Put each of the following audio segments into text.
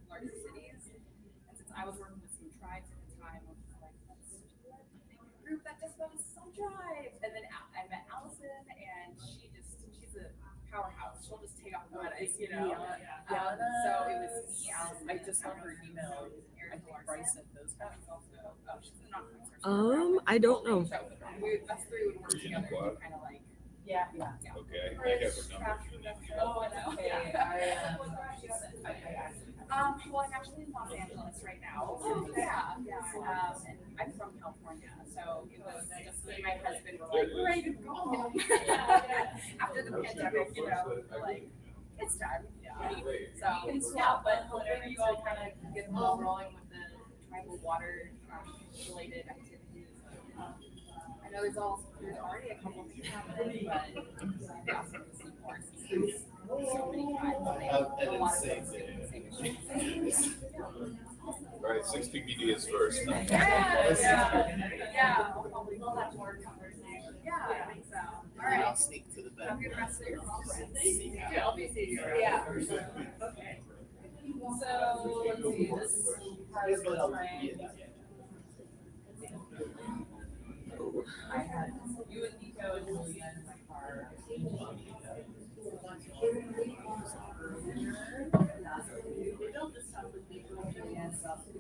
larger cities. And since I was working with some tribes at the time, I was like, let's make a group that just knows some tribes. And then I met Allison, and she's a powerhouse. She'll just take off running, you know. So it was me, Allison. I just saw her email. I think Bryce sent those back. She's not I don't know. So us three would work together to kind of like. Yeah. Okay, I have a number. Oh, I know. Okay. Well, I'm actually in Los Angeles right now. Yeah. And I'm from California, so it was just me and my husband were like, we're ready to go home. After the pandemic, you know, like, it's time. So, yeah, but whenever you all kind of get the ball rolling with the tribal water related activities, I know there's already a couple things happening, but it's awesome to see more. So many tribes. A lot of things same issues. All right, 6 PPD is first. Yeah. We'll have more conversation. Yeah, I think so. All right. I'll sneak to the back. Have a good rest of your conference. Yeah. I'll be seeing you around. Yeah. Okay. So let's see. This Here's what I'll do. I had you and Nico and Julianne in my car. They'll just talk with Nico and Julianne about the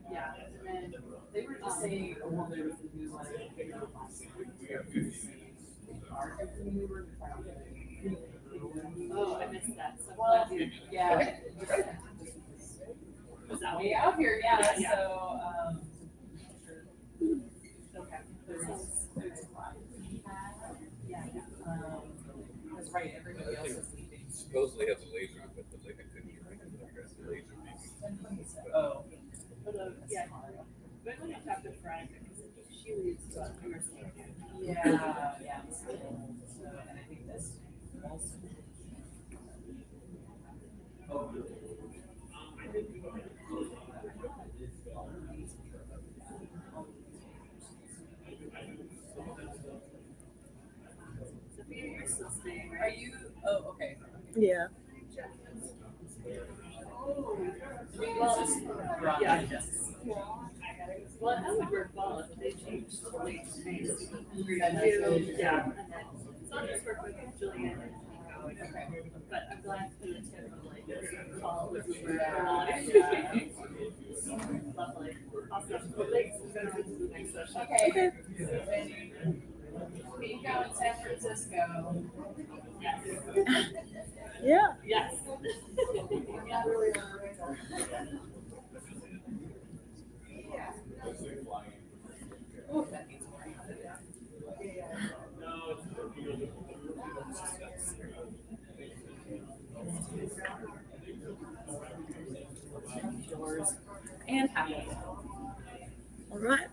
yeah, and they were just saying, well, there was the new one. Oh, I missed that. So well, yeah. Was that way out here? Yeah. So, okay. There's yeah. That's right. Everybody else is leaving. Supposedly has a laser, but I couldn't address the laser piece. Oh. yeah. But when I talked to Frank, she leads to understand. Yeah. So, and I think this also. Oh. Are you? Oh, okay. Yeah. Well, yeah. Well, that would work well if they changed the late space. Yeah. It's not just work with Julianne and Nico, but I'm glad for the tip of like call with Lovely. Awesome. Well, thanks. We're going to the next session. Okay. Nico in San Francisco. Yes. Yeah. Yes. Oh, that means more. Doors and happy. All right.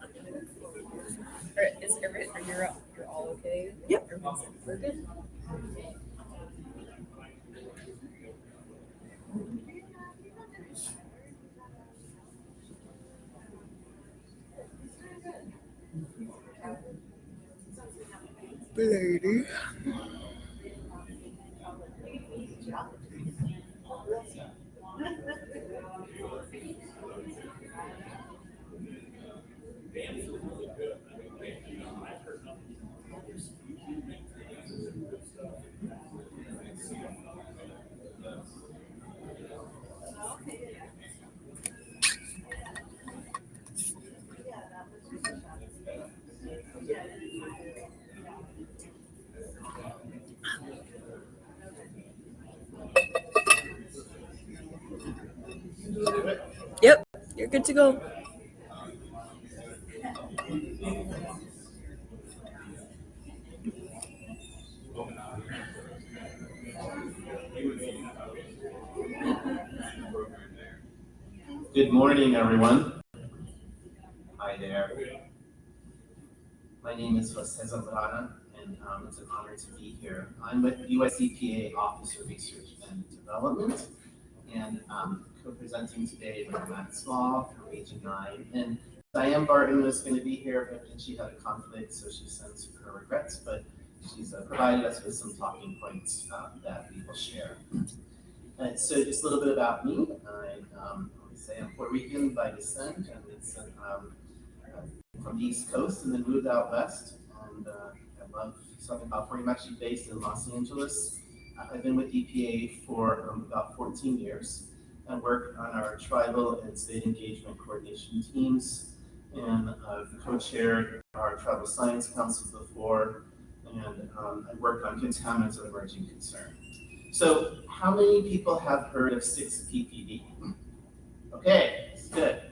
Is everything? You're all okay? Yep. We're good. Lady. Yep, you're good to go. Good morning, everyone. Hi there. My name is José Zambrana, and it's an honor to be here. I'm with US EPA Office of Research and Development, and co-presenting today with Matt Small from Region 9. And Dianne Barton was going to be here, but she had a conflict, so she sends her regrets, but she's provided us with some talking points that we will share. So just a little bit about me. I say I'm Puerto Rican by descent, and it's from the East Coast, and then moved out west. And I love Southern California. I'm actually based in Los Angeles. I've been with EPA for about 14 years. I work on our tribal and state engagement coordination teams, and I've co-chaired our Tribal Science Council before, and I work on contaminants of emerging concern. So how many people have heard of 6-PPD? Okay, it's good.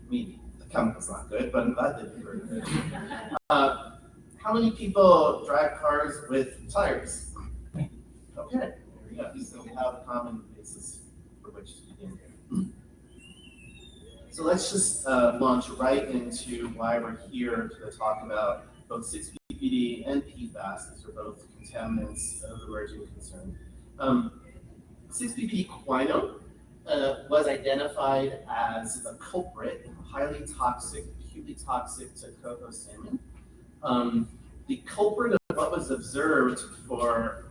Maybe the chemical's not good, but I'm glad that you heard of it. How many people drive cars with tires? Okay, there we go. So we have a common basis for which to begin here. So let's just launch right into why we're here to talk about both 6-PPD and PFAS. These are both contaminants of emerging concern. 6-PPD quinone was identified as a culprit, highly toxic, acutely toxic to coho salmon. The culprit of what was observed for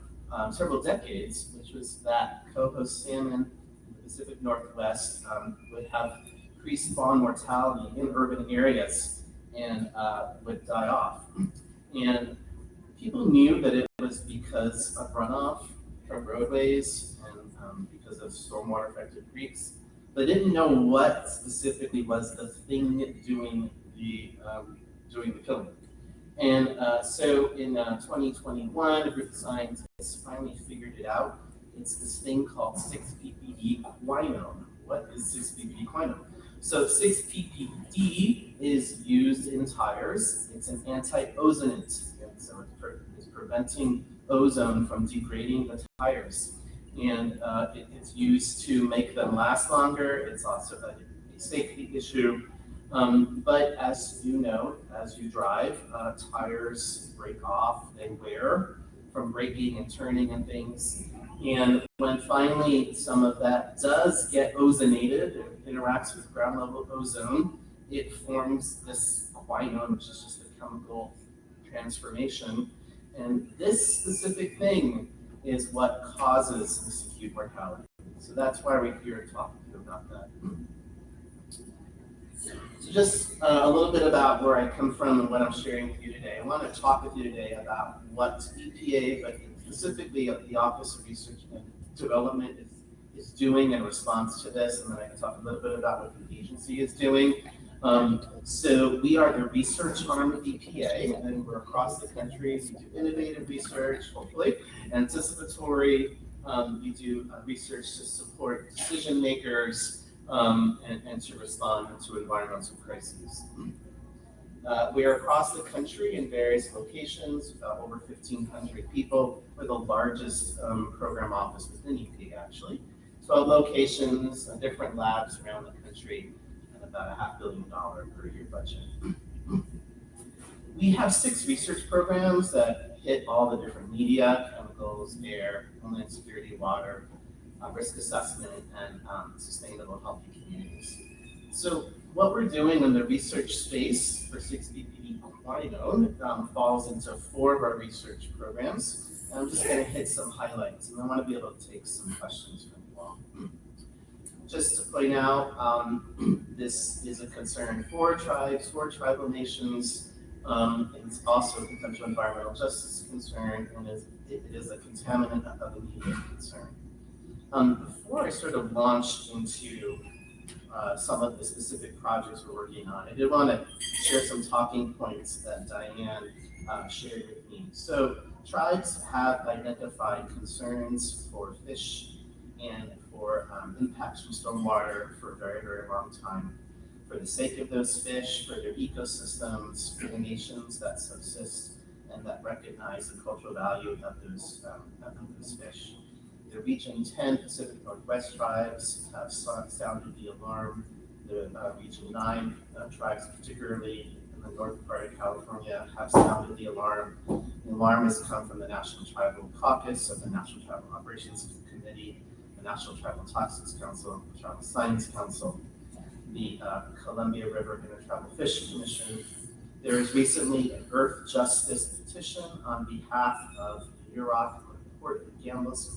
several decades, which was that coho salmon in the Pacific Northwest would have pre-spawn mortality in urban areas and would die off. And people knew that it was because of runoff from roadways and because of stormwater affected creeks. They didn't know what specifically was the thing doing the killing. And so in 2021, a group of scientists finally figured it out. It's this thing called 6-PPD quinone. What is 6-PPD quinone? So 6-PPD is used in tires. It's an anti-ozonant, so it's preventing ozone from degrading the tires. And it's used to make them last longer. It's also a safety issue. But as you know, as you drive, tires break off, they wear from braking and turning and things. And when finally some of that does get ozonated, it interacts with ground level ozone, it forms this quinone, which is just a chemical transformation. And this specific thing is what causes this acute mortality. So that's why we're here to talk to you about that. So just a little bit about where I come from and what I'm sharing with you today. I want to talk with you today about what EPA, but specifically the Office of Research and Development is doing in response to this, and then I can talk a little bit about what the agency is doing. So we are the research arm of EPA, and we're across the country. We do innovative research, hopefully, anticipatory. We do research to support decision makers and to respond to environmental crises. We are across the country in various locations, over 1,500 people. We're the largest program office within EPA, actually. 12 locations, different labs around the country, and about a $500 million per year budget. We have 6 research programs that hit all the different media, chemicals, air, homeland security, water, risk assessment, and sustainable healthy communities. So what we're doing in the research space for 6-PPD quinone falls into 4 of our research programs. And I'm just going to hit some highlights, and I want to be able to take some questions from you all. Just to point out, this is a concern for tribes, for tribal nations. It's also a potential environmental justice concern, and it is a contaminant of immediate concern. Before I sort of launch into some of the specific projects we're working on, I did want to share some talking points that Dianne shared with me. So tribes have identified concerns for fish and for impacts from stormwater for a very, very long time. For the sake of those fish, for their ecosystems, for the nations that subsist and that recognize the cultural value of those fish. The Region 10 Pacific Northwest tribes have sounded the alarm. The Region 9 tribes, particularly in the north part of California, have sounded the alarm. The alarm has come from the National Tribal Caucus of the National Tribal Operations Committee, the National Tribal Toxics Council, the Tribal Science Council, the Columbia River Intertribal Fish Commission. There was recently an Earth Justice petition on behalf of the Yurok Port Gambus,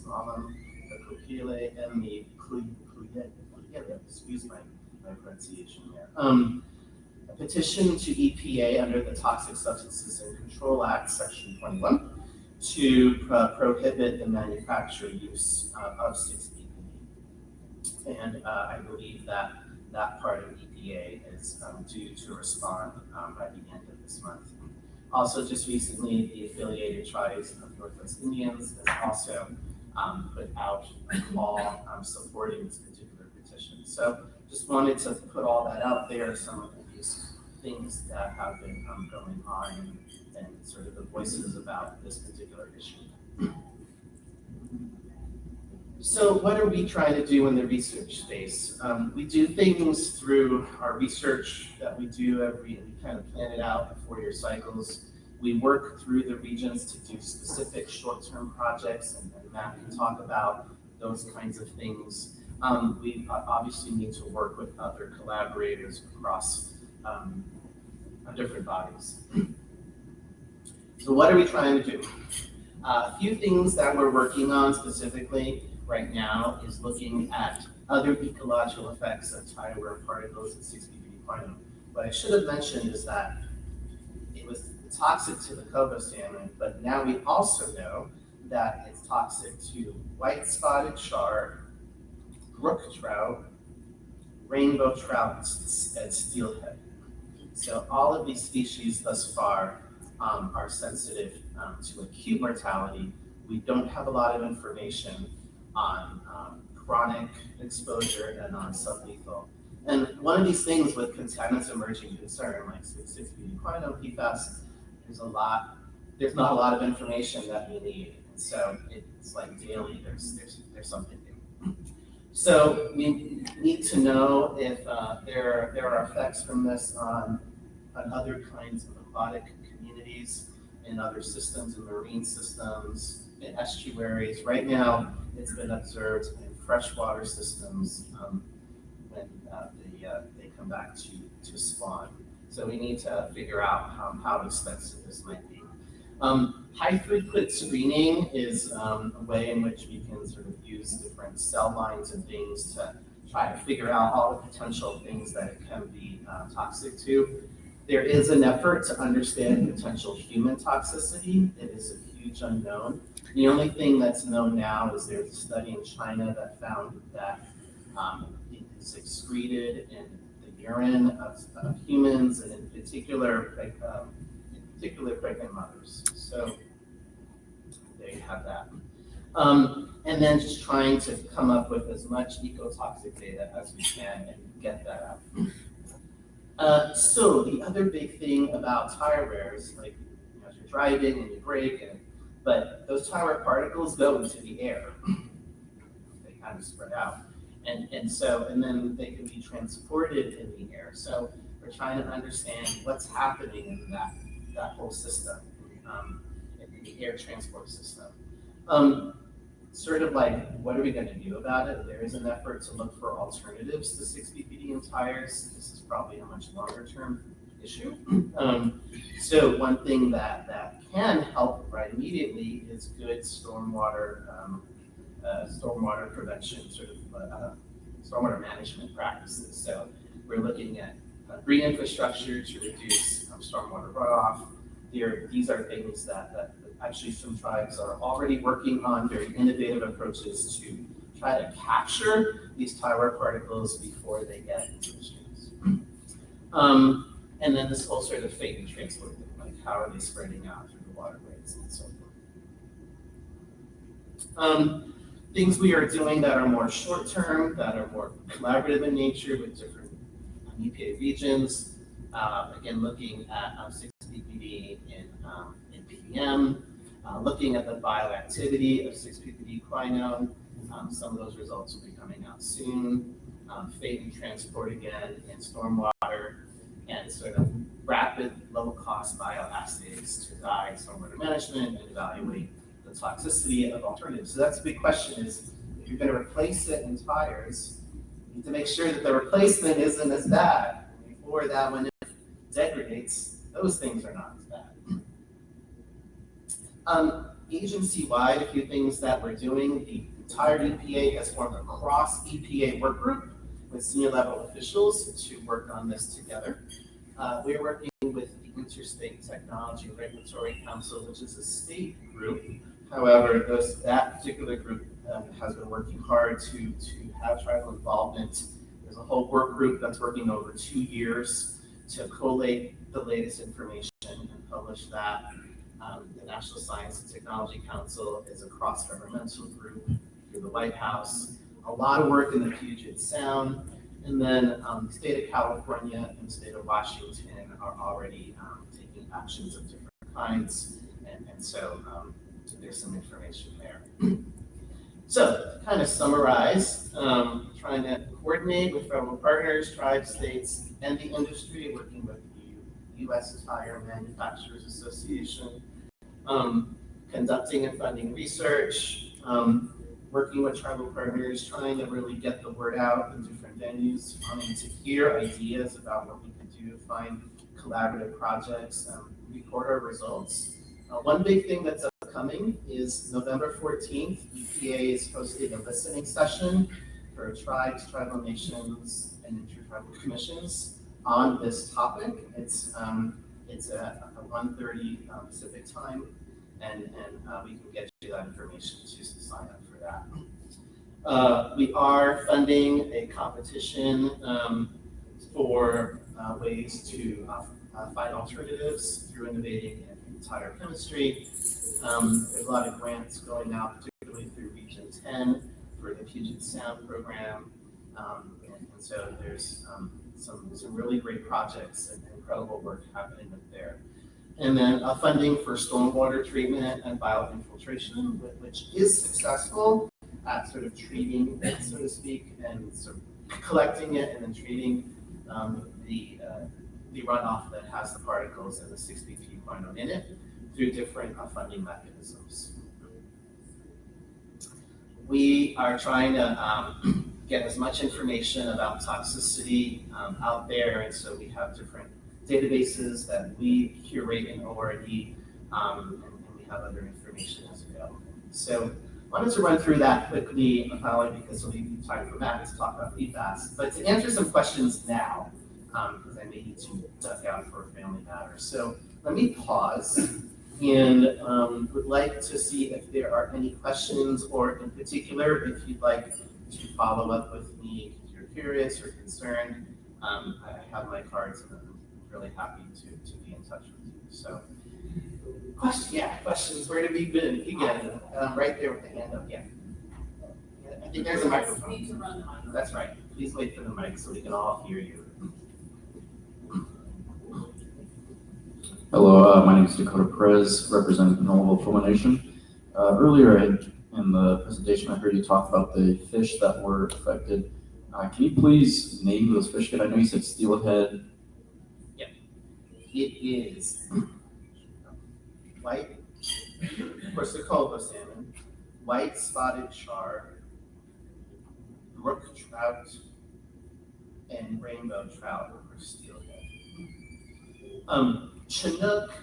the Coquille and the Cluyette, excuse my pronunciation there. A petition to EPA under the Toxic Substances and Control Act, Section 21, to prohibit the manufacture use of 6-PPD. And I believe that that part of EPA is due to respond by the end of this month. Also, just recently, the affiliated tribes of Northwest Indians has also put out a call supporting this particular petition. So just wanted to put all that out there, some of these things that have been going on and sort of the voices about this particular issue. So what are we trying to do in the research space? We do things through our research that we do we kind of plan it out in 4-year cycles. We work through the regions to do specific short-term projects, and Matt can talk about those kinds of things. We obviously need to work with other collaborators across different bodies. So what are we trying to do? A few things that we're working on specifically right now is looking at other ecological effects of tire particles and 6-PPD quinone. What I should have mentioned is that it was toxic to the Kobo salmon, but now we also know that it's toxic to white-spotted char, brook trout, rainbow trout, and steelhead. So all of these species thus far are sensitive to acute mortality. We don't have a lot of information on chronic exposure and on sublethal. And one of these things with contaminants emerging concern, like 6-PPD quinone, PFAS, there's not a lot of information that we need. And so it's like daily, there's something new. So we need to know if there are effects from this on other kinds of aquatic communities, in other systems, in marine systems, in estuaries. Right now, it's been observed in freshwater systems when they come back to spawn. So we need to figure out how expensive this might be. High throughput screening is a way in which we can sort of use different cell lines and things to try to figure out all the potential things that it can be toxic to. There is an effort to understand potential human toxicity. It is a huge unknown. The only thing that's known now is there's a study in China that found that it is excreted in the urine of humans, and in particular pregnant mothers. So there you have that. And then just trying to come up with as much ecotoxic data as we can and get that out. So the other big thing about tire wears, like as you're driving and you brake, but those tire particles go into the air. They kind of spread out. And then they can be transported in the air. So we're trying to understand what's happening in that whole system, in the air transport system. Sort of like, what are we going to do about it? There is an effort to look for alternatives to 6-PPD in tires. This is probably a much longer term issue. So one thing that can help right immediately is good stormwater prevention, sort of stormwater management practices. So we're looking at green infrastructure to reduce stormwater runoff. These are things that actually some tribes are already working on, very innovative approaches to try to capture these tire particles before they get into the streams. And then this whole sort of fate and transport thing, like how are they spreading out through the waterways and so forth. Things we are doing that are more short-term, that are more collaborative in nature with different EPA regions. Again, looking at 6-PPD in PM, looking at the bioactivity of 6-PPD quinone. Some of those results will be coming out soon. Fate and transport again in stormwater, and sort of rapid, low-cost bioassays to guide stormwater management and evaluate the toxicity of alternatives. So that's a big question: is if you're going to replace it in tires, you need to make sure that the replacement isn't as bad, or that when it degrades, those things are not as bad. Agency-wide, a few things that we're doing. The entire EPA has formed a cross-EPA work group with senior level officials to work on this together. We're working with the Interstate Technology Regulatory Council, which is a state group. However, that particular group has been working hard to have tribal involvement. There's a whole work group that's working over 2 years to collate the latest information and publish that. The National Science and Technology Council is a cross-governmental group through the White House. A lot of work in the Puget Sound. And then the state of California and the state of Washington are already taking actions of different kinds. And so there's some information there. So to kind of summarize, trying to coordinate with federal partners, tribes, states, and the industry, working with the U.S. Tire Manufacturers Association, conducting and funding research, working with tribal partners, trying to really get the word out in different venues, wanting to hear ideas about what we could do, find collaborative projects, record our results. One big thing that's upcoming is November 14th, EPA is hosting a listening session for tribes, tribal nations, and intertribal commissions on this topic. It's at 1:30 Pacific time, and we can get you that information to sign up for that. We are funding a competition for ways to find alternatives through innovating in tire chemistry. There's a lot of grants going out, particularly through Region 10 for the Puget Sound program. And so there's some really great projects and incredible work happening with there. And then funding for stormwater treatment and bioinfiltration, which is successful at sort of treating it, so to speak, and sort of collecting it and then treating the runoff that has the particles and the 6-BP quinone in it through different funding mechanisms. We are trying to get as much information about toxicity out there, and so we have different databases that we curate in ORD, and we have other information as well. So I wanted to run through that quickly, not only because we'll leave time for Matt to talk about PFAS, but to answer some questions now, because I may need to duck out for a family matter. So let me pause and would like to see if there are any questions, or in particular, if you'd like to follow up with me if you're curious or concerned. I have my cards and I'm really happy to be in touch with you. So, questions. Where do we begin? Right there with the hand up. Yeah. I think there's a microphone. Need to run the mic. That's right. Please wait for the mic so we can all hear you. Hello, my name is Dakota Perez, representing Normal Fulmination. Earlier in the presentation, I heard you talk about the fish that were affected. Can you please name those fish again? I know you said steelhead. Yeah, it is white, of course they're called salmon, white spotted char, brook trout, and rainbow trout or steelhead. Chinook,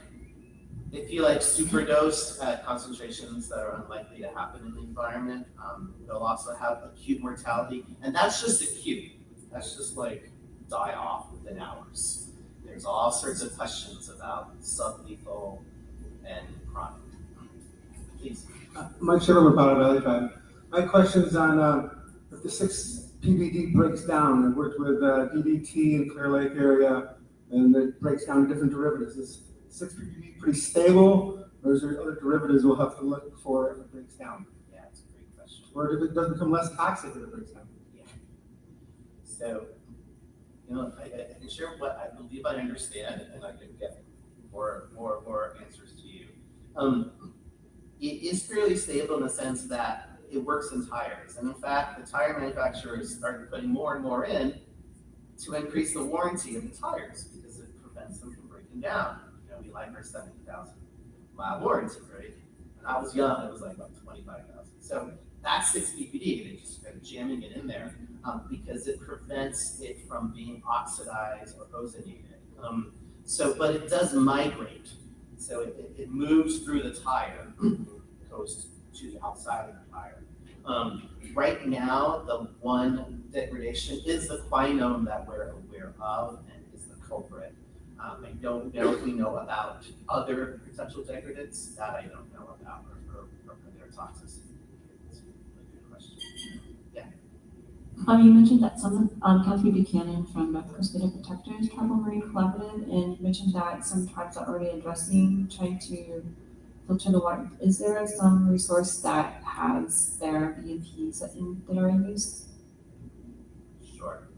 if you like superdose at concentrations that are unlikely to happen in the environment, they'll also have acute mortality, and that's just acute. That's just like die off within hours. There's all sorts of questions about sublethal and chronic. Please. Mike Shiver with Powder Valley 5. My question's on if the 6-PBD breaks down. I worked with DDT in Clear Lake area, and it breaks down different derivatives. Is 6-PBD pretty stable, or is there other derivatives we'll have to look for if it breaks down? Yeah, it's a great question. Or if it does become less toxic if it breaks down? Yeah. So, I can share what I believe I understand, and I can get more answers to you. It is fairly stable in the sense that it works in tires, and in fact, the tire manufacturers started putting more and more in to increase the warranty of the tires because it prevents them from breaking down. We like our 70,000 mile warranty, right? When I was young, it was like about 25,000. So that's 6-PPD. They're just kind of jamming it in there because it prevents it from being oxidized or ozonated. But it does migrate. So it moves through the tire, opposed to the outside of the tire. Right now, the one degradation is the quinone that we're aware of and is the culprit. I don't know if we know about other potential degradants that I don't know about or their toxicity. That's a good question. Yeah. You mentioned that some Catherine Buchanan from North Coast Data Protectors Tribal Marine Collaborative, and you mentioned that some tribes are already addressing trying to filter the water. Is there some resource that has their BMPs that are in use? Sure.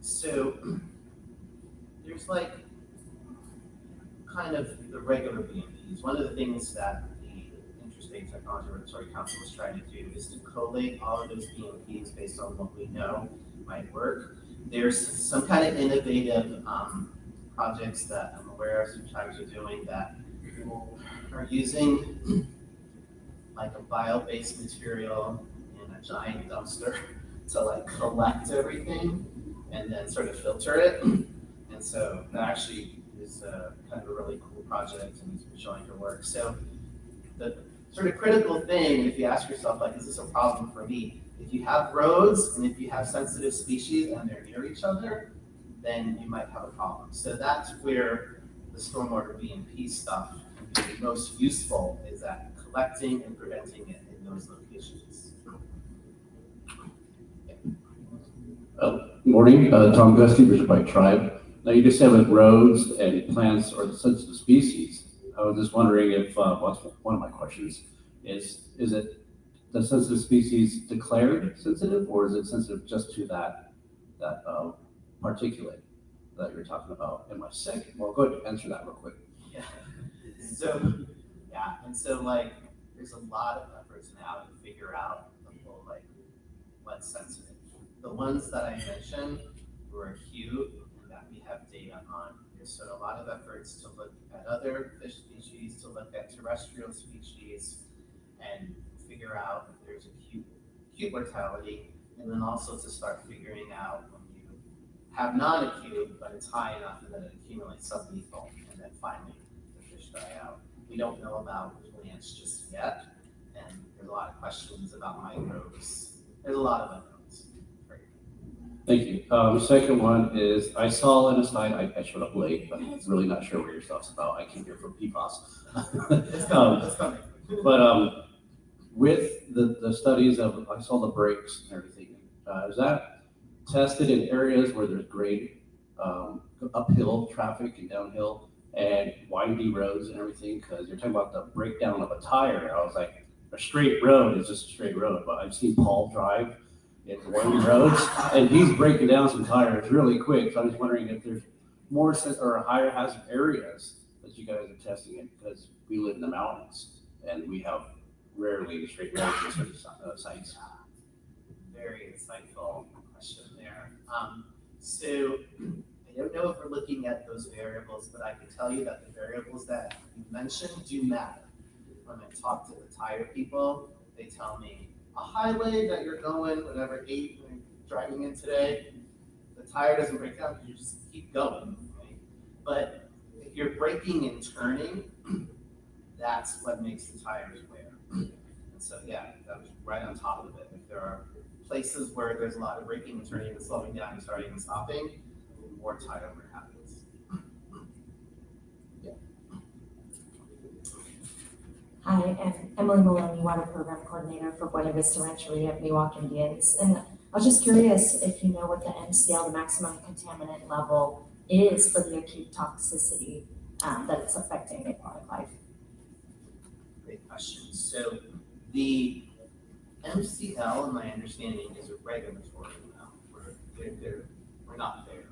So there's like kind of the regular BMPs. One of the things that the Interstate Technology Regulatory Council is trying to do is to collate all of those BMPs based on what we know might work. There's some kind of innovative projects that I'm aware of some tribes are doing that are using like a bio-based material in a giant dumpster to like collect everything and then sort of filter it. And so that actually is kind of a really cool project and it's been showing to work. So the sort of critical thing, if you ask yourself, like, is this a problem for me? If you have roads and if you have sensitive species and they're near each other, then you might have a problem. So that's where the stormwater BMP stuff can be most useful, is at collecting and preventing it in those locations. Morning, Tom Gusty, Bishop White Tribe. Now you just said with roads and plants or the sensitive species. I was just wondering if, one of my questions is it the sensitive species declared sensitive, or is it sensitive just to that particulate that you're talking about? Am I sick? Well, go ahead and answer that real quick. Yeah. So, yeah, and so like, there's a lot of efforts now to figure out the whole, like, what's sensitive. The ones that I mentioned were acute and that we have data on. There's sort of a lot of efforts to look at other fish species, to look at terrestrial species, and figure out if there's acute mortality, and then also to start figuring out when you have non-acute, but it's high enough and then it accumulates sublethal, and then finally the fish die out. We don't know about plants just yet, and there's a lot of questions about microbes. There's a lot of unknowns. Thank you. Second one is, I saw in a slide, I showed up late, but I'm really not sure what your stuff's about. I came here from PFAS. It's coming. But with the studies of, I saw the breaks and everything, is that tested in areas where there's great uphill traffic and downhill and windy roads and everything? Because you're talking about the breakdown of a tire. I was like, a straight road is just a straight road, but I've seen Paul drive in windy roads and he's breaking down some tires really quick. So I was wondering if there's more or higher hazard areas that you guys are testing it, because we live in the mountains and we have rarely straight roads in certain sites. Very insightful question there. So I don't know if we're looking at those variables, but I can tell you that the variables that you mentioned do matter. When I talk to the tire people, they tell me a highway that you're going, whatever, 8 when you're driving in today, the tire doesn't break down because you just keep going, right? But if you're braking and turning, that's what makes the tires wear. And so yeah, that was right on top of it. If there are places where there's a lot of braking and turning and slowing down and starting and stopping, more tire wear happens. Yeah. Hi, I'm Emily Maloney, Water Program Coordinator for Buena Vista Rancheria at Miwok Indians. And I was just curious if you know what the MCL, the maximum contaminant level, is for the acute toxicity that it's affecting aquatic life. Great question. So the MCL, in my understanding, is a regulatory amount. We're not there.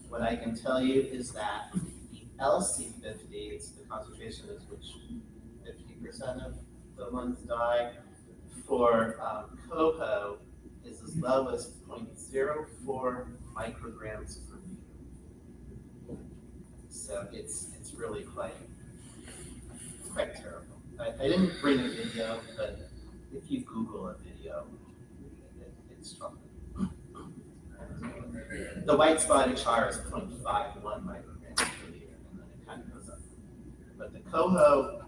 What I can tell you is that the LC50, it's the concentration at which 50% of the ones die. For coho, is as low as 0.04 micrograms per liter. So it's really quite terrible. I didn't bring a video, but if you Google a video, it's troubling. The white spotted char is 0.51 micrograms per liter, and then it kind of goes up. But the coho,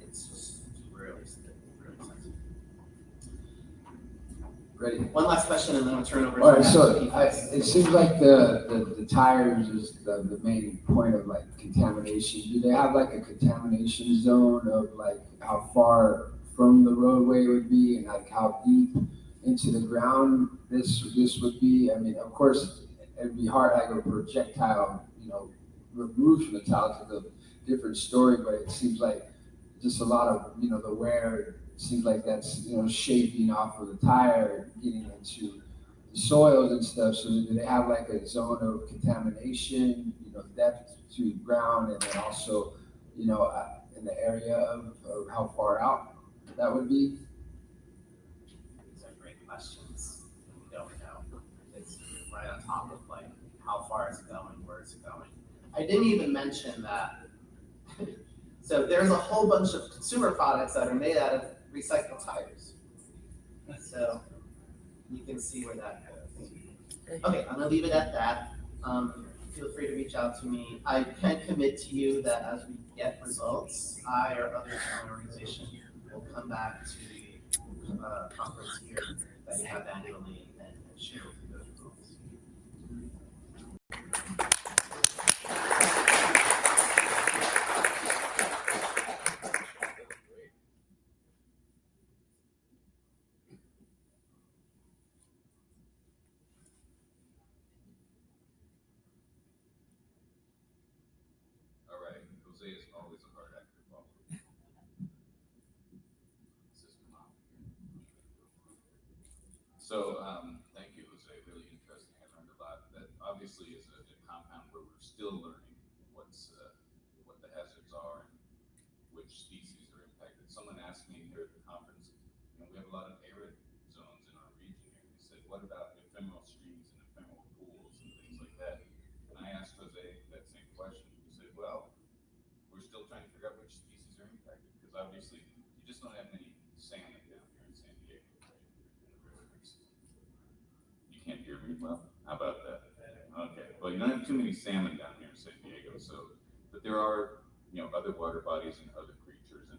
it's really severe. Ready? One last question and then I'll turn over. All right, to so PFAS. it seems like the tires is the main point of like contamination. Do they have like a contamination zone of like how far from the roadway it would be and like how deep into the ground this would be? I mean, of course, it'd be hard like a projectile, removed from the tile to the different story, but it seems like just a lot of, the wear, it seems like that's, shaping off of the tire, getting into the soils and stuff. So do they have like a zone of contamination, depth to ground, and then also, in the area of how far out that would be? These are great questions. We don't know. It's right on top of like, how far is it going, where is it going? I didn't even mention that. So there's a whole bunch of consumer products that are made out of recycled tires. So you can see where that goes. Okay, I'm gonna leave it at that. Feel free to reach out to me. I can commit to you that as we get results, I or others in our organization will come back to the conference here that we have annually and share with you those results. All right, Jose is always a hard act to follow. So, thank you, Jose. Really interesting. I learned a lot. That obviously is a compound where we're still learning what the hazards are and which species are impacted. Someone asked me here at the conference, we have a lot of arid zones in our region here. He said, what about ephemeral streams and ephemeral pools and things like that? And I asked Jose that same question. He said, well, we're still trying to figure out which species are impacted, because obviously you just don't have many salmon down here in San Diego, right? In the rivers. You can't hear me well? How about that? Okay, well, you don't have too many salmon down here in San Diego, but there are, other water bodies and other creatures and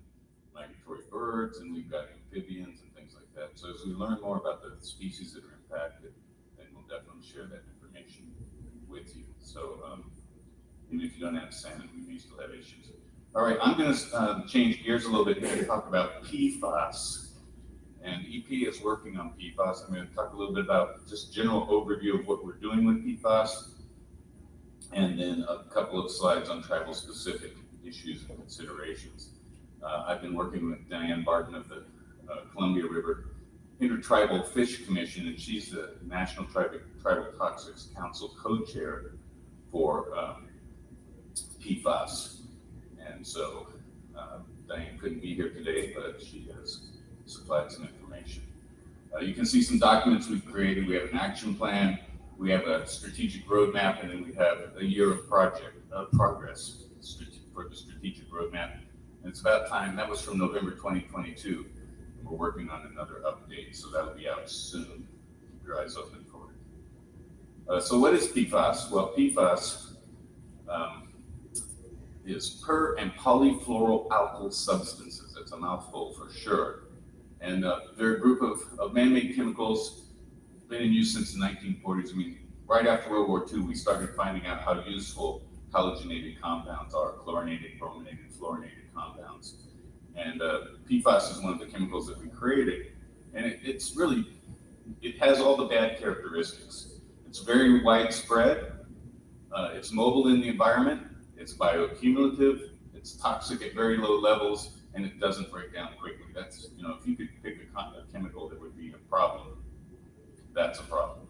migratory birds, and we've got amphibians and things like that. So as we learn more about the species that are impacted, then we'll definitely share that information with you. So even if you don't have salmon, we may still have issues. All right, I'm going to change gears a little bit here to talk about PFAS. And EPA is working on PFAS. I'm going to talk a little bit about just general overview of what we're doing with PFAS, and then a couple of slides on tribal specific issues and considerations. I've been working with Dianne Barton of the Columbia River Intertribal Fish Commission, and she's the National Tribal Toxics Council co-chair for PFAS. And so Dianne couldn't be here today, but she has supplied some information. You can see some documents we've created. We have an action plan, we have a strategic roadmap, and then we have a year of progress for the strategic roadmap. And it's about time. That was from November 2022. And we're working on another update, so that'll be out soon. Keep your eyes open for it. So what is PFAS? Well, PFAS is per and polyfluoroalkyl substances. That's a mouthful for sure. And they're a group of man-made chemicals, been in use since the 1940s. I mean, right after World War II, we started finding out how useful halogenated compounds are, chlorinated, brominated, fluorinated compounds. And PFAS is one of the chemicals that we created. And it has all the bad characteristics. It's very widespread. It's mobile in the environment. It's bioaccumulative. It's toxic at very low levels, and it doesn't break down quickly. That's, if you could pick a chemical that would be a problem, that's a problem.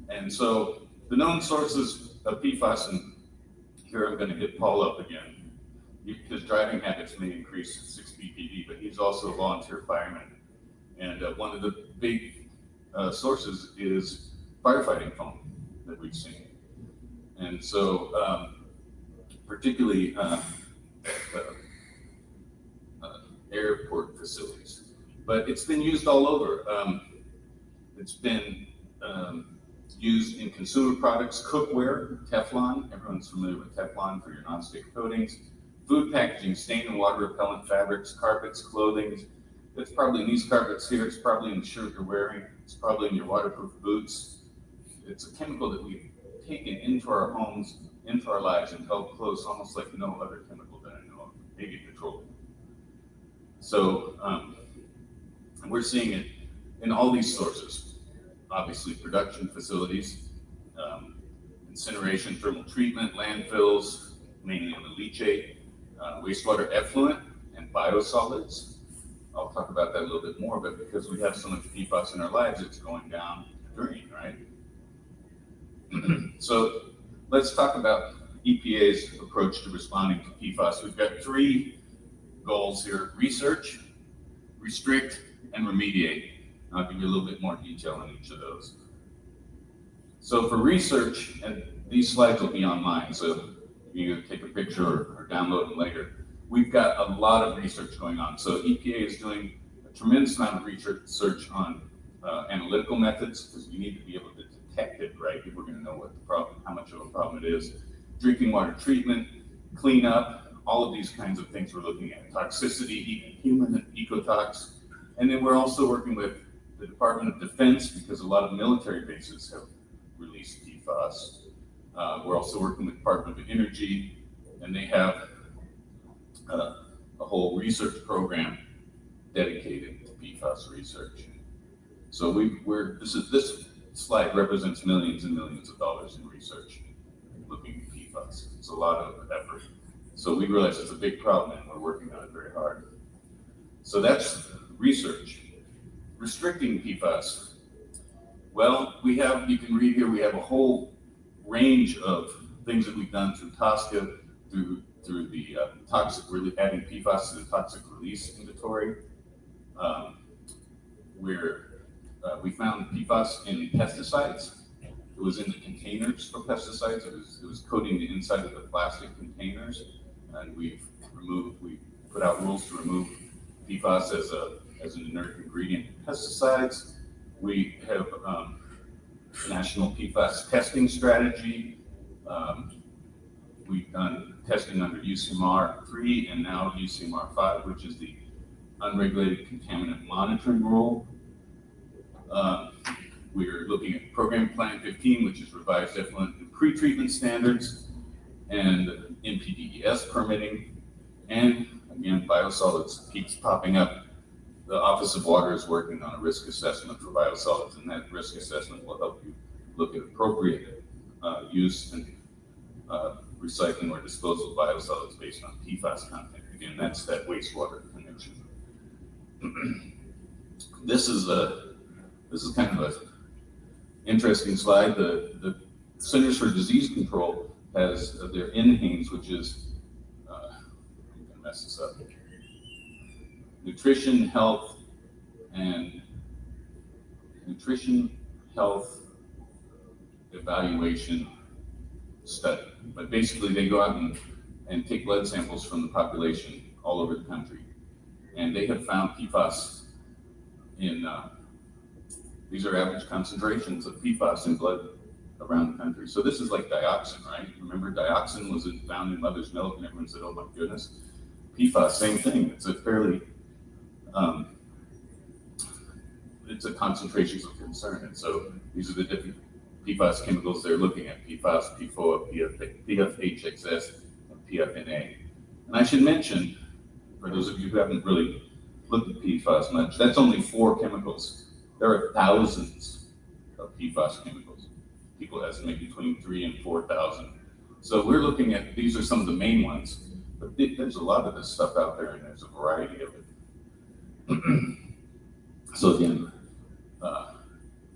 And so the known sources of PFAS, and here I'm going to hit Paul up again. His driving habits may increase 6 ppd, but he's also a volunteer fireman. And one of the big sources is firefighting foam that we've seen. And so particularly airport facilities, but it's been used all over. It's been used in consumer products, cookware, Teflon. Everyone's familiar with Teflon for your nonstick coatings. Food packaging, stain and water repellent fabrics, carpets, clothing, It's probably in these carpets here, it's probably in the shirt you're wearing, it's probably in your waterproof boots. It's a chemical that we've taken into our homes, into our lives, and held close almost like no other chemical that I know of, maybe petroleum. So we're seeing it in all these sources. Obviously, production facilities, incineration, thermal treatment, landfills, mainly on the leachate, wastewater effluent, and biosolids. I'll talk about that a little bit more, but because we have so much PFAS in our lives, it's going down the drain, right? So let's talk about EPA's approach to responding to PFAS. We've got 3 goals here: research, restrict, and remediate. I'll give you a little bit more detail on each of those. So for research, and these slides will be online, so you can take a picture or download them later. We've got a lot of research going on. So EPA is doing a tremendous amount of research on analytical methods, because you need to be able to detect it, right? If we're going to know what the problem, how much of a problem it is. Drinking water treatment, cleanup, all of these kinds of things we're looking at. Toxicity, human ecotox. And then we're also working with the Department of Defense, because a lot of military bases have released PFAS. We're also working with the Department of Energy, and they have a whole research program dedicated to PFAS research. So this slide represents millions and millions of dollars in research looking at PFAS. It's a lot of effort. So we realize it's a big problem, and we're working on it very hard. So that's research. Restricting PFAS. Well, you can read here, we have a whole range of things that we've done through TSCA, through the adding PFAS to the toxic release inventory. We found PFAS in pesticides. It was in the containers for pesticides. It was coating the inside of the plastic containers, and we put out rules to remove PFAS as an inert ingredient in pesticides. We have national PFAS testing strategy. We've done testing under UCMR 3 and now UCMR 5, which is the unregulated contaminant monitoring rule. We're looking at Program Plan 15, which is revised effluent and pretreatment standards, and NPDES permitting, and again, biosolids keeps popping up. The Office of Water is working on a risk assessment for biosolids, and that risk assessment will help you look at appropriate use and recycling or disposal of biosolids based on PFAS content. Again, that's that wastewater connection. This is kind of an interesting slide. The Centers for Disease Control has their NHANES, which is, I'm gonna mess this up. Nutrition, health evaluation study. But basically they go out and take blood samples from the population all over the country. And they have found PFAS in, these are average concentrations of PFAS in blood around the country. So this is like dioxin, right? Remember, dioxin was found in mother's milk, and everyone said, oh my goodness. PFAS, same thing. It's a fairly, it's a concentrations of concern. And so these are the different PFAS chemicals they're looking at: PFAS, PFOA, PFHXS, and PFNA. And I should mention, for those of you who haven't really looked at PFAS much, that's only 4 chemicals. There are thousands of PFAS chemicals. People estimate between 3,000 and 4,000. So we're looking at, these are some of the main ones, but there's a lot of this stuff out there, and there's a variety of it. So again,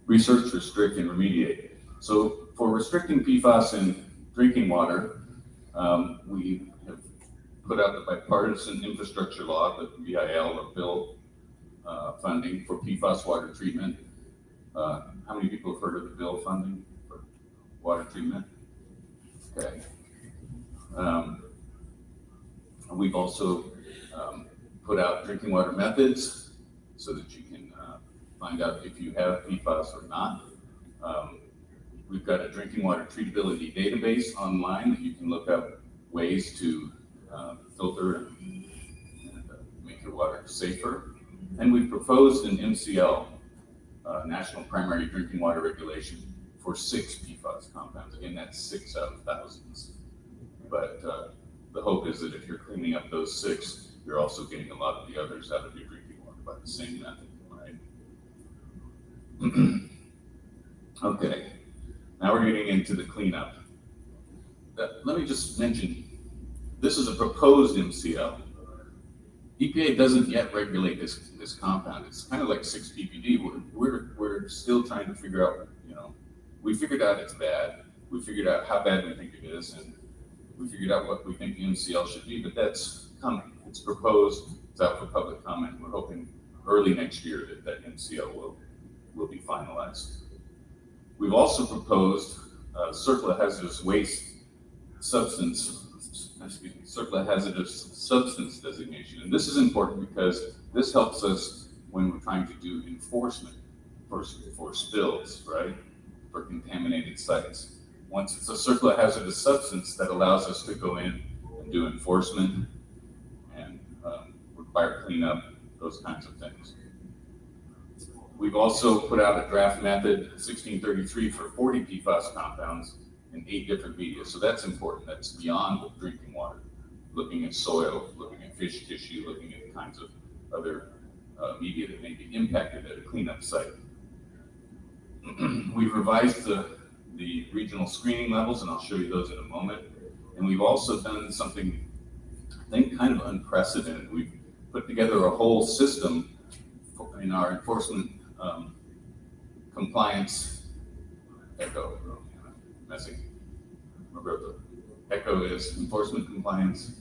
research, restrict, and remediate. So for restricting PFAS in drinking water, we have put out the bipartisan infrastructure law, the BIL or bill funding for PFAS water treatment. How many people have heard of the bill funding for water treatment? Okay. We've also put out drinking water methods so that you can find out if you have PFAS or not. We've got a drinking water treatability database online that you can look up ways to filter and make your water safer. And we've proposed an MCL, National Primary Drinking Water Regulation, for 6 PFAS compounds. Again, that's 6 out of thousands. But the hope is that if you're cleaning up those 6, you're also getting a lot of the others out of your drinking water by the same method, right? Okay, now we're getting into the cleanup. Let me just mention, this is a proposed MCL. EPA doesn't yet regulate this compound. It's kind of like 6-PPD. We're still trying to figure out, we figured out it's bad. We figured out how bad we think it is, and we figured out what we think the MCL should be, but that's coming. It's proposed, it's out for public comment. We're hoping early next year that MCL will be finalized. We've also proposed CERCLA hazardous waste substance, CERCLA hazardous substance designation. And this is important because this helps us when we're trying to do enforcement for spills, right? For contaminated sites. Once it's a CERCLA hazardous substance, that allows us to go in and do enforcement and require cleanup, those kinds of things. We've also put out a draft method, 1633, for 40 PFAS compounds in 8 different media. So that's important. That's beyond drinking water. Looking at soil, looking at fish tissue, looking at kinds of other media that may be impacted at a cleanup site. We've revised the regional screening levels, and I'll show you those in a moment. And we've also done something, I think, kind of unprecedented. We've put together a whole system in our enforcement compliance. ECHO, messing. Roberto. ECHO is enforcement compliance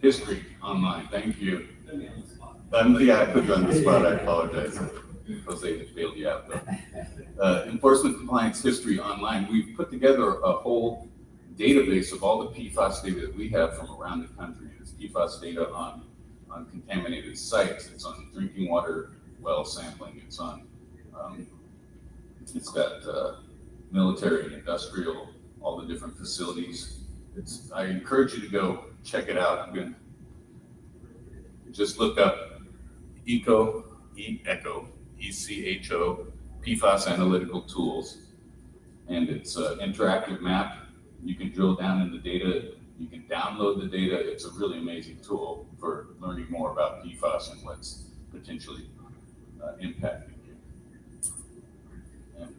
history online. Thank you. Yeah, I put you on the spot. I apologize. Jose bailed you out, though. Enforcement compliance history online. We've put together a whole database of all the PFAS data that we have from around the country. It's PFAS data on contaminated sites. It's on drinking water well sampling. It's on. It's got military and industrial, all the different facilities. I encourage you to go check it out. I'm going to just look up ECHO, ECHO, PFAS analytical tools. And it's an interactive map. You can drill down in the data. You can download the data. It's a really amazing tool for learning more about PFAS and what's potentially impacting you. And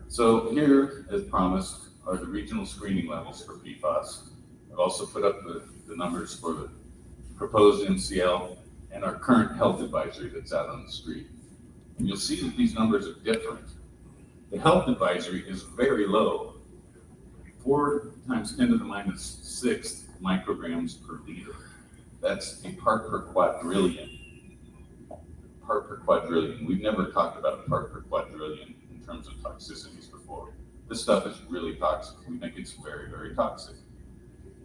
so here, as promised, are the regional screening levels for PFAS. I've also put up the numbers for the proposed MCL and our current health advisory that's out on the street. And you'll see that these numbers are different. The health advisory is very low, 4 times 10 to the minus 6 micrograms per liter. That's a part per quadrillion. Part per quadrillion. We've never talked about part per quadrillion in terms of toxicities before. This stuff is really toxic. We think it's very, very toxic.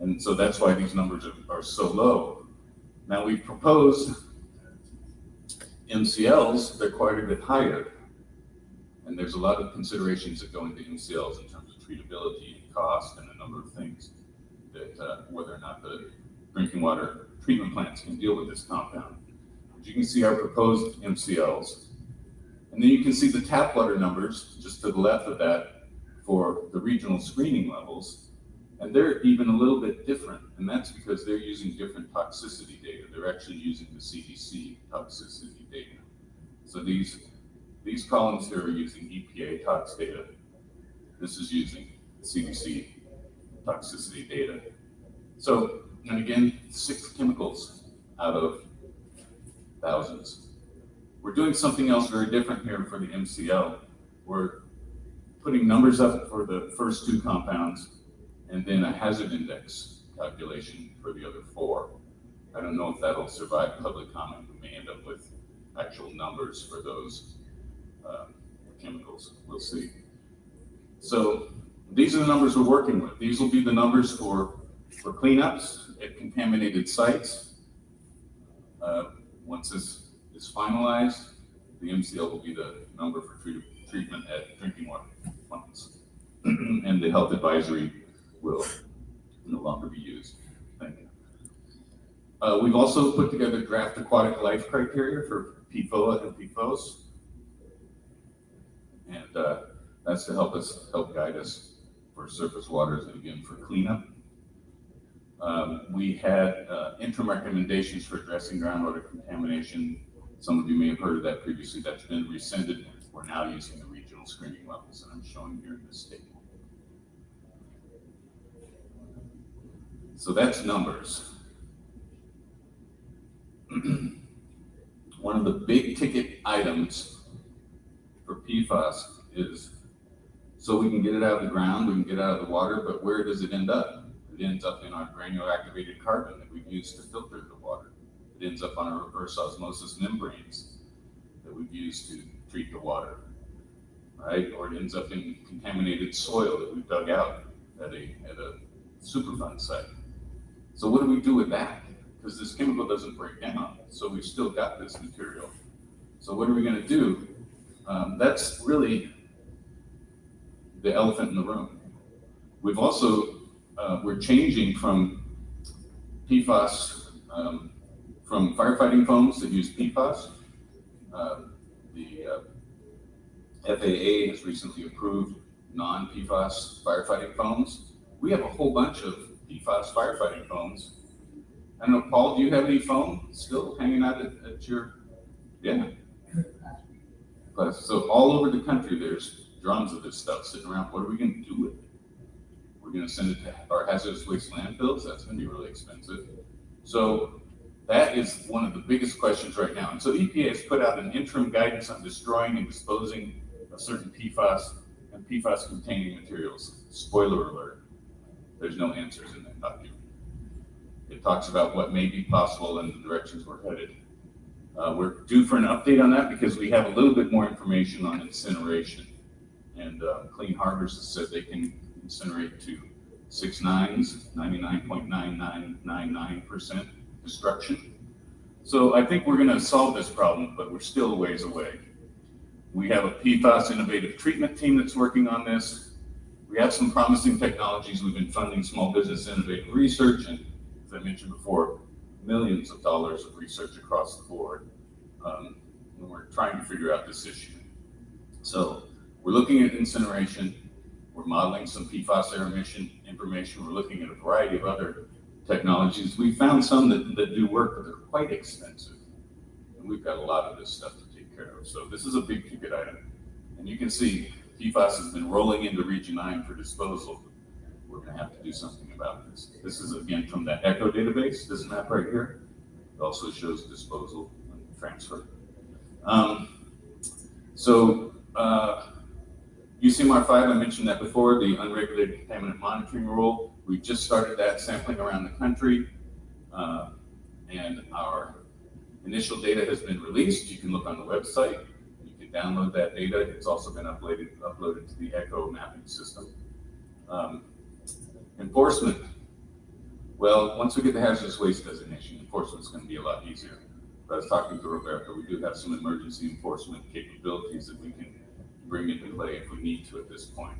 And so that's why these numbers are so low. Now we've proposed MCLs, they're quite a bit higher. And there's a lot of considerations that go into MCLs in terms of treatability and cost and a number of things that whether or not the drinking water treatment plants can deal with this compound. But you can see our proposed MCLs. And then you can see the tap water numbers just to the left of that for the regional screening levels. And they're even a little bit different. And that's because they're using different toxicity data. They're actually using the CDC toxicity data. So these columns here are using EPA tox data. This is using CDC toxicity data. So, and again, 6 chemicals out of thousands. We're doing something else very different here for the MCL. We're putting numbers up for the first 2 compounds and then a hazard index calculation for the other 4. I don't know if that'll survive public comment. We may end up with actual numbers for those chemicals. We'll see. So these are the numbers we're working with. These will be the numbers for cleanups at contaminated sites. Once this is finalized, the MCL will be the number for treatment at drinking water plants. And the health advisory will no longer be used. Thank you. We've also put together draft aquatic life criteria for PFOA and PFOS. And that's to help guide us for surface waters and again for cleanup. We had interim recommendations for addressing groundwater contamination. Some of you may have heard of that previously. That's been rescinded. We're now using the regional screening levels that I'm showing here in this table. So that's numbers. One of the big ticket items for PFAS is so we can get it out of the ground, we can get it out of the water, but where does it end up? It ends up in our granular activated carbon that we've used to filter the water. It ends up on our reverse osmosis membranes that we've used to treat the water, right? Or it ends up in contaminated soil that we've dug out at a Superfund site. So what do we do with that? Because this chemical doesn't break down, so we've still got this material. So what are we going to do? That's really the elephant in the room. We've also we're changing from PFAS, from firefighting foams that use PFAS. The FAA has recently approved non-PFAS firefighting foams. We have a whole bunch of PFAS firefighting foams. I don't know, Paul, do you have any foam still hanging out at your, yeah. But so all over the country, there's drums of this stuff sitting around. What are we going to do with it? We're going to send it to our hazardous waste landfills. That's going to be really expensive. So that is one of the biggest questions right now. And so EPA has put out an interim guidance on destroying and disposing of certain PFAS and PFAS containing materials. Spoiler alert, there's no answers in that document. It talks about what may be possible and the directions we're headed. We're due for an update on that because we have a little bit more information on incineration. And Clean Harbors has said they can incinerate to 6 nines, 99.9999% destruction. So I think we're going to solve this problem, but we're still a ways away. We have a PFAS innovative treatment team that's working on this. We have some promising technologies. We've been funding small business innovative research, and as I mentioned before, millions of dollars of research across the board when we're trying to figure out this issue. So we're looking at incineration. We're modeling some PFAS air emission information. We're looking at a variety of other technologies. We found some that do work, but they're quite expensive. And we've got a lot of this stuff to take care of. So this is a big ticket item. And you can see PFAS has been rolling into Region 9 for disposal. We're going to have to do something about this. This is again from that ECHO database, this map right here. It also shows disposal and transfer. UCMR 5, I mentioned that before, the unregulated contaminant monitoring rule. We just started that sampling around the country, and our initial data has been released. You can look on the website. You can download that data. It's also been uploaded to the ECHO mapping system. Enforcement. Well, once we get the hazardous waste designation, enforcement is going to be a lot easier. But I was talking to Roberto, we do have some emergency enforcement capabilities that we can bring into play if we need to at this point.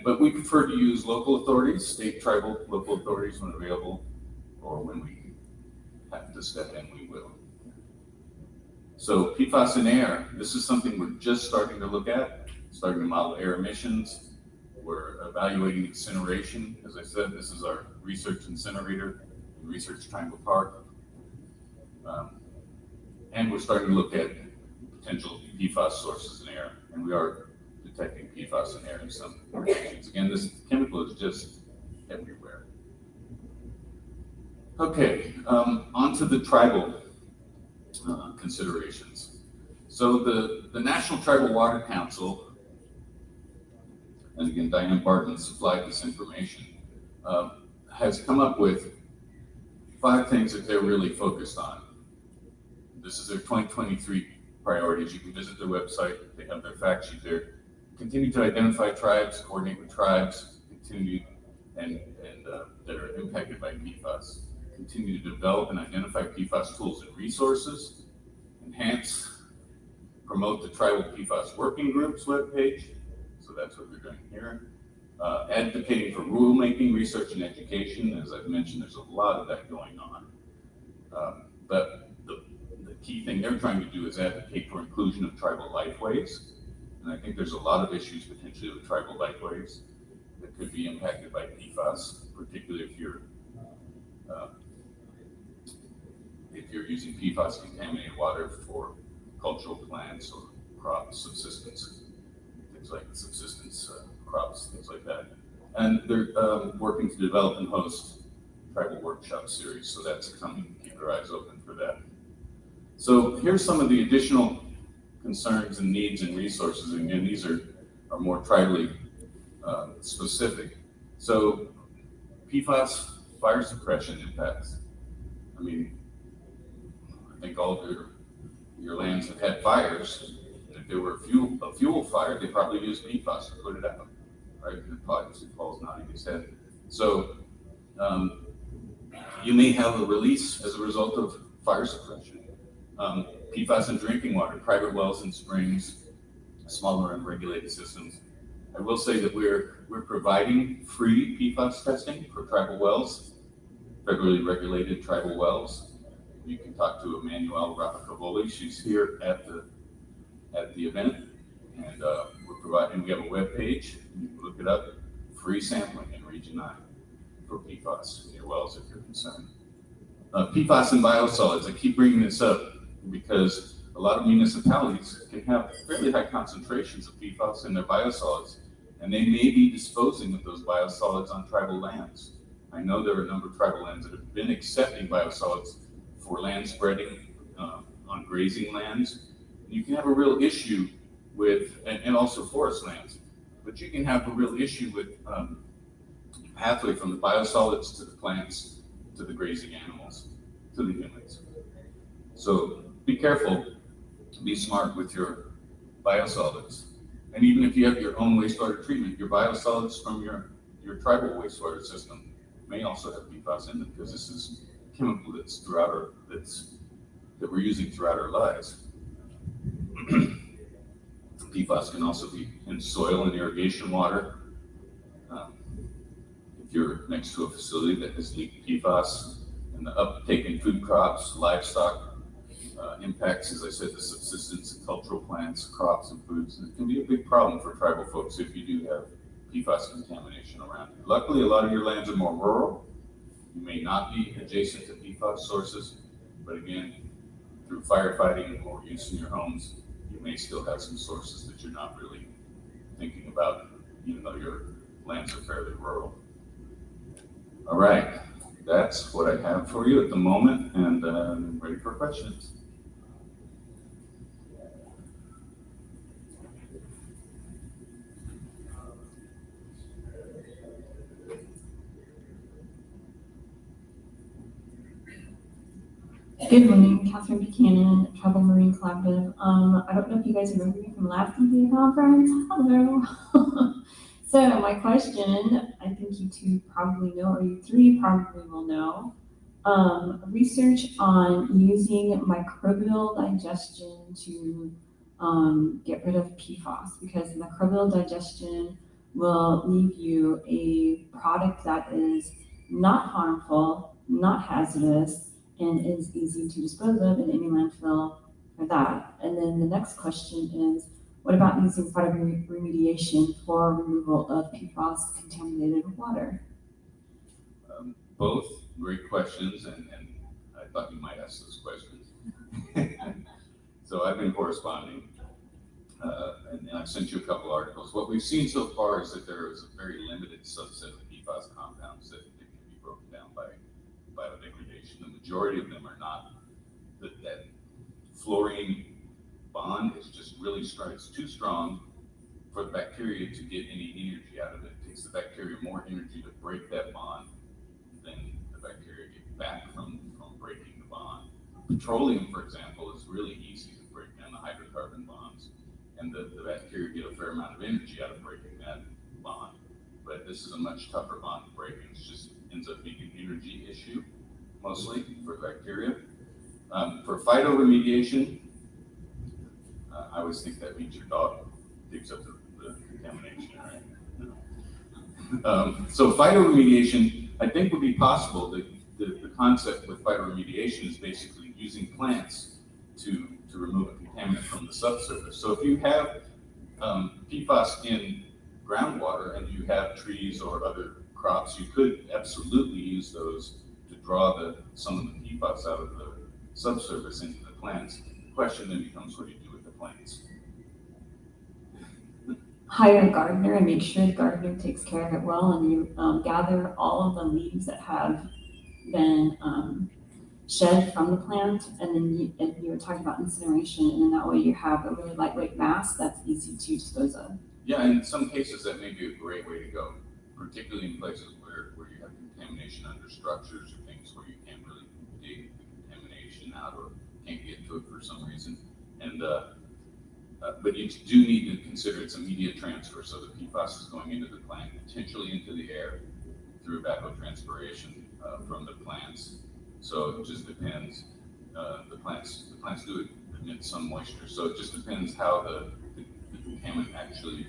But we prefer to use local authorities, state, tribal, local authorities when available, or when we have to step in, we will. So PFAS in air, this is something we're just starting to look at, starting to model air emissions. We're evaluating incineration. As I said, this is our research incinerator in Research Triangle Park. And we're starting to look at potential PFAS sources in air, and we are detecting PFAS in air in some locations. Again, this chemical is just everywhere. Okay, on to the tribal considerations. So the National Tribal Water Council, and again, Dianne Barton supplied this information, has come up with 5 things that they're really focused on. This is their 2023 priorities. You can visit their website. They have their fact sheet there. Continue to identify tribes, coordinate with tribes, continue and that are impacted by PFAS. Continue to develop and identify PFAS tools and resources. Enhance, promote the Tribal PFAS Working Group's webpage. So that's what we're doing here. Advocating for rulemaking, research, and education. As I've mentioned, there's a lot of that going on. But the key thing they're trying to do is advocate for inclusion of tribal lifeways. And I think there's a lot of issues potentially with tribal lifeways that could be impacted by PFAS, particularly if you're using PFAS contaminated water for cultural plants or crop subsistence, things like subsistence crops, things like that. And they're working to develop and host tribal workshop series, so that's coming. Keep your eyes open for that. So here's some of the additional concerns and needs and resources. And again, these are more tribally specific. So PFAS fire suppression impacts. I mean, I think all of your lands have had fires. And if there were a fuel fire, they probably used PFAS to put it out, right? And Paul's nodding his head. So you may have a release as a result of fire suppression. PFAS in drinking water, private wells and springs, smaller unregulated systems. I will say that we're providing free PFAS testing for tribal wells, federally regulated tribal wells. You can talk to Emmanuel Rapacavoli. She's here at the event, and we're providing. We have a web page. You can look it up. Free sampling in Region 9 for PFAS in your wells if you're concerned. PFAS and biosolids. I keep bringing this up because a lot of municipalities can have fairly high concentrations of PFAS in their biosolids, and they may be disposing of those biosolids on tribal lands. I know there are a number of tribal lands that have been accepting biosolids for land spreading on grazing lands. You can have a real issue with, and also forest lands, but you can have a real issue with pathway from the biosolids to the plants, to the grazing animals, to the humans. So be careful, be smart with your biosolids. And even if you have your own wastewater treatment, your biosolids from your tribal wastewater system may also have PFAS in them, because this is chemical that's that we're using throughout our lives. PFAS can also be in soil and irrigation water. If you're next to a facility that has leaked PFAS, and the uptake in food crops, livestock, impacts, as I said, the subsistence of cultural plants, crops, and foods. And it can be a big problem for tribal folks if you do have PFAS contamination around you. Luckily, a lot of your lands are more rural. You may not be adjacent to PFAS sources, but again, through firefighting or use in your homes, you may still have some sources that you're not really thinking about, even though your lands are fairly rural. All right, that's what I have for you at the moment, and I'm ready for questions. Good morning, Catherine Buchanan, Travel Marine Collaborative. I don't know if you guys remember me from last EPA conference. Hello. So my question, I think you two probably know, or you three probably will know, research on using microbial digestion to get rid of PFAS, because microbial digestion will leave you a product that is not harmful, not hazardous, and is easy to dispose of in any landfill for that. And then the next question is, what about using phytoremediation for removal of PFAS contaminated water? Both great questions, and I thought you might ask those questions. So I've been corresponding, and I've sent you a couple articles. What we've seen so far is that there is a very limited subset of PFAS compounds that can be broken down by biodegradation. The majority of them are not. That fluorine bond is just really strong. It's too strong for the bacteria to get any energy out of it. It takes the bacteria more energy to break that bond than the bacteria get back from breaking the bond. Petroleum, for example, is really easy to break down, the hydrocarbon bonds, and the bacteria get a fair amount of energy out of breaking that bond. But this is a much tougher bond to break, and it just ends up being an energy issue, mostly for bacteria. For phytoremediation, I always think that means your dog digs up the contamination, right? So phytoremediation, I think, would be possible. The concept with phytoremediation is basically using plants to remove a contaminant from the subsurface. So if you have PFAS in groundwater and you have trees or other crops, you could absolutely use those to draw some of the PFAS out of the subsurface into the plants. The question then becomes, what do you do with the plants? Hire a gardener and make sure the gardener takes care of it well, and you gather all of the leaves that have been shed from the plant, and then you were talking about incineration, and then that way you have a really lightweight mass that's easy to dispose of. Yeah, in some cases that may be a great way to go, particularly in places where you have contamination under structures or things where you can't really dig the contamination out or can't get to it for some reason. And but you do need to consider its immediate transfer, so the PFAS is going into the plant, potentially into the air through evapotranspiration from the plants. So it just depends. The plants do emit some moisture, so it just depends how the contaminant actually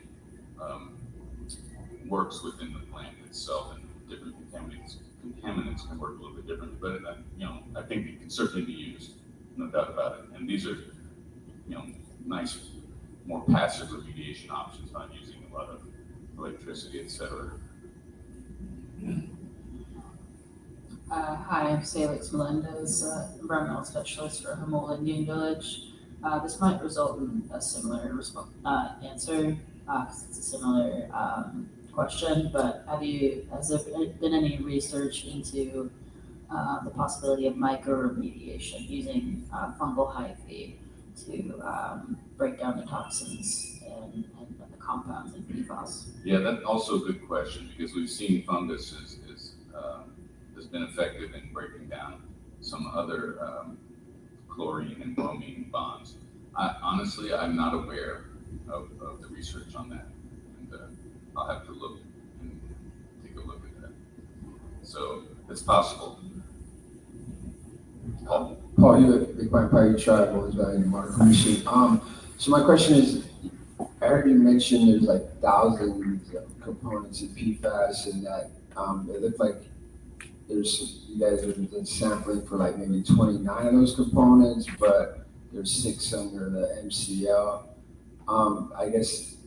works within the plant itself, and different contaminants can work a little bit differently. But I think it can certainly be used, no doubt about it. And these are nice, more passive remediation options, not using a lot of electricity, etc. Hi, I'm Salix Melendez, environmental specialist for Homola Indian Village. This might result in a similar answer, because it's a similar question, but has there been any research into the possibility of micro-remediation using fungal hyphae to break down the toxins and the compounds in PFAS? Yeah, that's also a good question, because we've seen fungus has been effective in breaking down some other chlorine and bromine bonds. Honestly, I'm not aware of the research on that, and I'll have to look and take a look at that. So it's possible. Paul, you probably tried what was valued in market machine. So my question is, I heard you mention there's like thousands of components in PFAS, and that it looked like you guys have been sampling for like maybe 29 of those components, but there's 6 under the MCL. I guess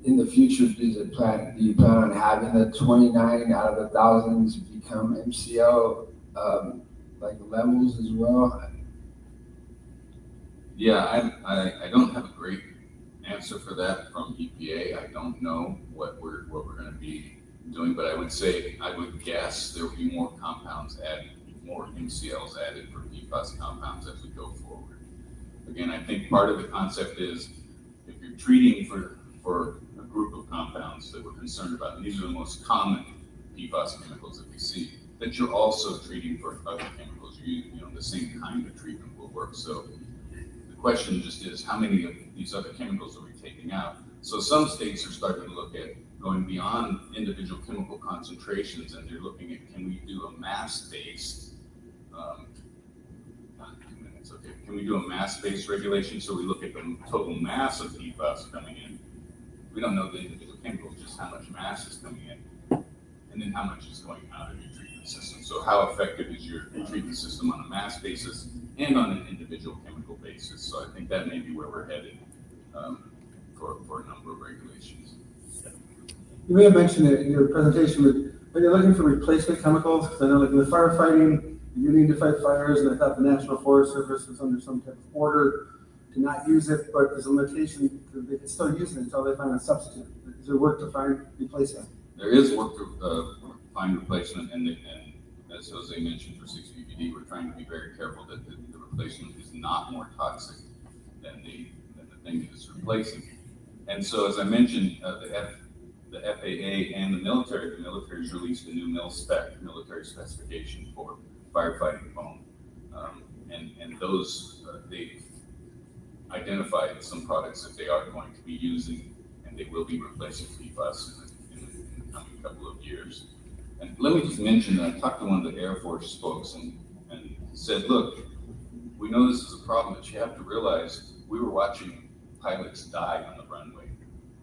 in the future, do you plan on having the 29 out of the thousands become MCL like levels as well? Yeah, I don't have a great answer for that from EPA. I don't know what we're going to be doing, but I would guess there will be more compounds added, more MCLs added for PFAS compounds as we go forward. Again, I think part of the concept is if you're treating for a group of compounds that we're concerned about, and these are the most common PFAS chemicals that we see, that you're also treating for other chemicals. The same kind of treatment will work. So the question just is, how many of these other chemicals are we taking out? So some states are starting to look at going beyond individual chemical concentrations, and they're looking at, can we do a mass-based, can we do a mass-based regulation? So we look at the total mass of PFAS coming in. We don't know the individual chemicals, just how much mass is coming in, and then how much is going out of your treatment system. So how effective is your treatment system on a mass basis and on an individual chemical basis? So I think that may be where we're headed for a number of regulations. You may have mentioned it in your presentation, but you're looking for replacement chemicals, because I know like in the firefighting, you need to fight fires, and I thought the National Forest Service was under some type of order to not use it, but there's a limitation, they can still use it until they find a substitute. Is there work to find replacement? There is work to find replacement, and as Jose mentioned for 6-PPD, we're trying to be very careful that the replacement is not more toxic than the thing that it's replacing. And so, as I mentioned, the FAA and the military's released a new military specification for firefighting foam, and those they've identified some products that they are going to be using, and they will be replacing PFAS in the coming couple of years. And let me just mention that I talked to one of the Air Force folks and said, look, we know this is a problem, but you have to realize we were watching pilots die on the runway.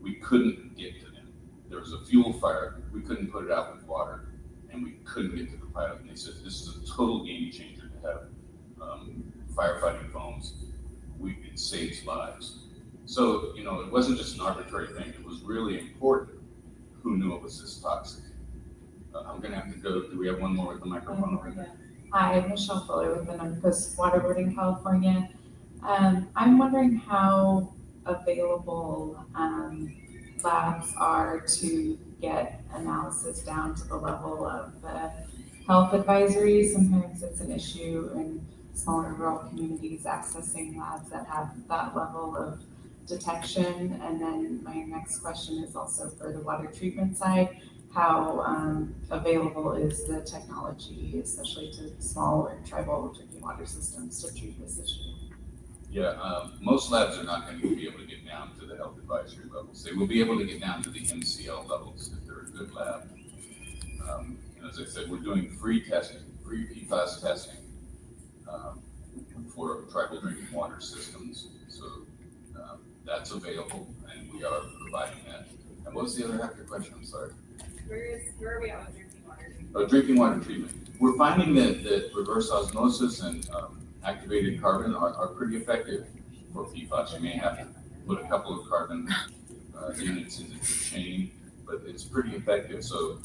We couldn't get to them. There was a fuel fire, we couldn't put it out with water, and we couldn't get to the pilot. And they said, this is a total game changer to have firefighting foams. It saves lives. So, you know, it wasn't just an arbitrary thing. It was really important who knew it was this toxic. I'm gonna have to go. Do we have one more with the microphone over there? Hi, I'm Michelle Fuller with the Coast Water Board in California. I'm wondering how available labs are to get analysis down to the level of health advisory. Sometimes it's an issue in smaller rural communities accessing labs that have that level of detection. And then my next question is also for the water treatment side. How available is the technology, especially to small or tribal drinking water systems, to treat this issue? Yeah, most labs are not going to be able to get down to the health advisory levels. They will be able to get down to the MCL levels if they're a good lab. And as I said, we're doing free testing, free PFAS testing for tribal drinking water systems. So that's available, and we are providing that. And what was the other half of your question? I'm sorry. Where are we at with drinking water treatment? Oh, drinking water treatment. We're finding that reverse osmosis and activated carbon are pretty effective for PFAS. You may have to put a couple of carbon units into the chain, but it's pretty effective. So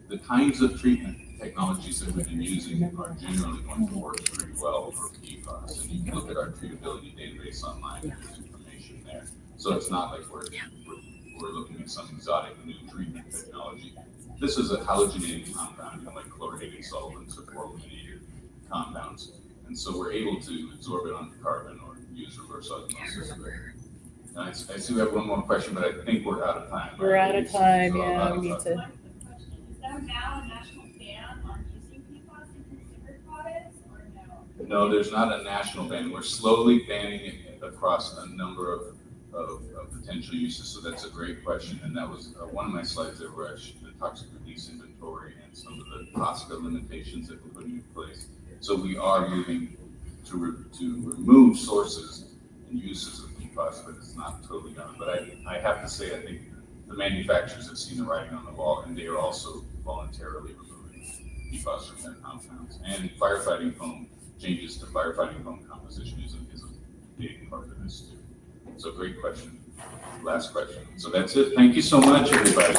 the kinds of treatment technologies that we've been using are generally going to work pretty well for PFAS. And you can look at our treatability database online. There's information there. So it's not like we're looking at some exotic new treatment technology. This is a halogenated compound, like chlorinated solvents or fluorinated compounds. And so we're able to absorb it onto carbon or use reverse osmosis. And I see we have one more question, but I think we're out of time. We're out of time, yeah, we need to. Is there now a national ban on using PFAS in consumer products, or no? No, there's not a national ban. We're slowly banning it across a number of potential uses. So that's a great question. And that was one of my slides there where the toxic release inventory and some of the TSCA limitations that we're putting in place. So we are moving to remove sources and uses of PFAS, but it's not totally done. But I have to say, I think the manufacturers have seen the writing on the wall, and they are also voluntarily removing PFAS from their compounds. And firefighting foam, changes to firefighting foam composition is a big part of this too. So great question. Last question. So that's it. Thank you so much, everybody.